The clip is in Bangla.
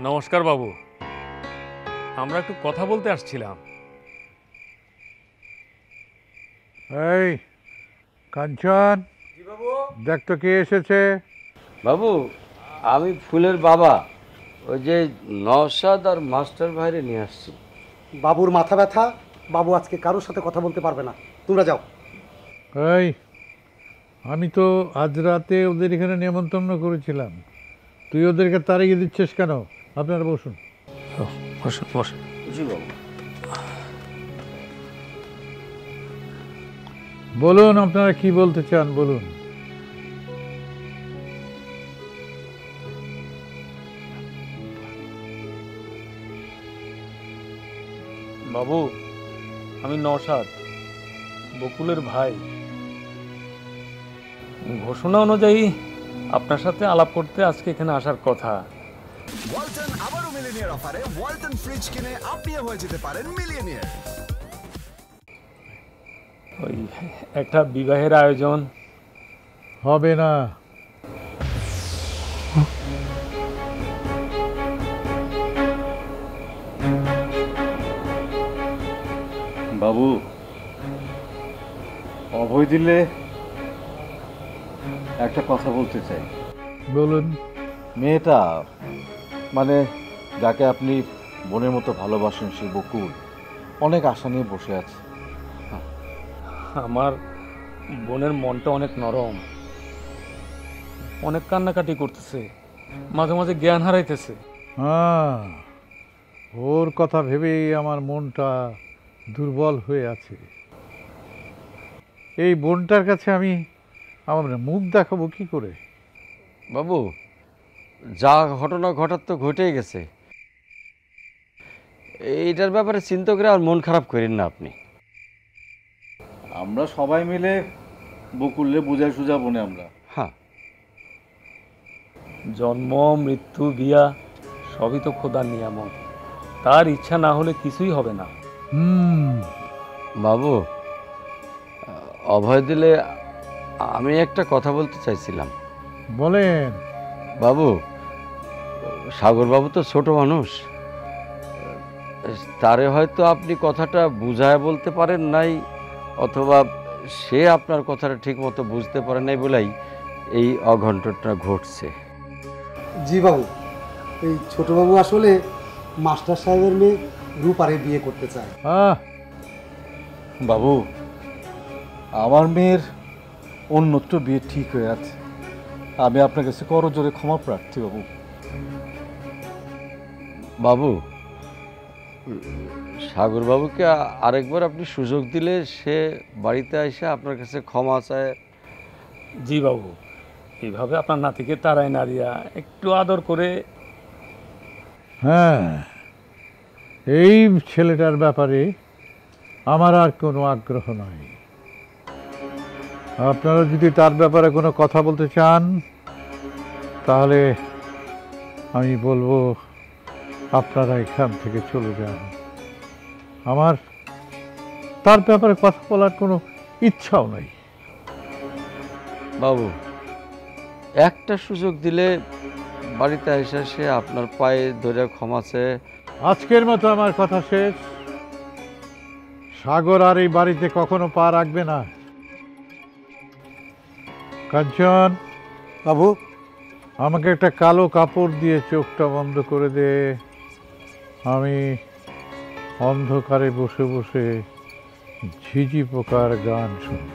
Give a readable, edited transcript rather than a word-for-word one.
নমস্কার বাবু, আমরা একটু কথা বলতে আসছিলাম। এই কাঞ্চন, দেখ তো কে এসেছে। বাবু, আমি ফুলের বাবা, ওই যে নওশাদ আর মাস্টার ভাইরে নিয়ে আসছি। বাবুর মাথা ব্যথা, বাবু আজকে কারোর সাথে কথা বলতে পারবে না, তোমরা যাও। এই আমি তো আজ রাতে ওদের এখানে নেমন্তন্ন করেছিলাম, তুই ওদেরকে তাড়িয়ে দিচ্ছিস কেন? আপনারা বসুন। বসুন বসুন। জি বাবু। বলুন, আপনারা কি বলতে চান বলুন। বাবু, আমি নওশাদ, বকুলের ভাই। ঘোষণা অনুযায়ী আপনার সাথে আলাপ করতে আজকে এখানে আসার কথা। ওয়ালটন আবারও মিলিয়নিয়ার অফারে ওয়ালটন ফ্রিজ কিনে আপনিও হয়ে যেতে পারেন মিলিয়নিয়ার। ওই একটা বিবাহের আয়োজন হবে না। বাবু, অভয় দিলে একটা কথা বলতে চাই। বলুন। মেয়েটা, মানে যাকে আপনি বোনের মতো ভালোবাসেন, সে বকুল অনেক আশা নিয়ে বসে আছে। আমার বোনের মনটা অনেক নরম, অনেক কান্নাকাটি করতেছে, মাঝে মাঝে জ্ঞান হারাইতেছে। হ্যাঁ, ওর কথা ভেবেই আমার মনটা দুর্বল হয়ে আছে। এই বোনটার কাছে আমি আমার মুখ দেখাবো কি করে? বাবু, যা ঘটনা ঘটার তো ঘটেই গেছে, এইটার ব্যাপারে চিন্তা করে আর মন খারাপ করেন না আপনি। আমরা সবাই মিলে বকুলরে বুঝাই সুঝাবো না আমরা। হ্যাঁ, জন্ম মৃত্যু বিয়া সবই তো খোদার নিয়ামত, তার ইচ্ছা না হলে কিছুই হবে না। বাবু, অভয় দিলে আমি একটা কথা বলতে চাইছিলাম। বলেন। বাবু, সাগর বাবু তো ছোট মানুষ, তারে হয়তো আপনি কথাটা বুঝায় বলতে পারেন নাই, অথবা সে আপনার কথাটা ঠিক মতো বুঝতে পারে নাই বলেই এই অঘটনটা ঘটছে। জি বাবু, এই ছোটবাবু আসলে মাস্টার সাহেবের মেয়ে রূপারে বিয়ে করতে চায়। বাবু, আমার মেয়ের অন্যত্র বিয়ে ঠিক হয়ে আছে। আমি আপনার কাছে করজোরে ক্ষমা প্রার্থী বাবু। বাবু, সাগর বাবুকে আরেকবার আপনি সুযোগ দিলে সে বাড়িতে এসে আপনার কাছে ক্ষমা চায়। জি বাবু, এইভাবে আপনার নাতিকে তারাই নারিয়া একটু আদর করে। হ্যাঁ, এই ছেলেটার ব্যাপারে আমার আর কোনো আগ্রহ নাই। আপনারা যদি তার ব্যাপারে কোনো কথা বলতে চান, তাহলে আমি বলবো আপনারা এখান থেকে চলে যান। আমার তার ব্যাপারে কথা বলার কোনো ইচ্ছাও নাই। বাবু, একটা সুযোগ দিলে বাড়িতে এসে সে আপনার পায়ে ধরে ক্ষমা চেয়ে। আজকের মতো আমার কথা শেষ। সাগর আর এই বাড়িতে কখনো পা রাখবে না। কাঞ্চন বাবু, আমাকে একটা কালো কাপড় দিয়ে চোখটা বন্ধ করে দে। আমি অন্ধকারে বসে বসে ঝিঝি পোকার গান শুনি।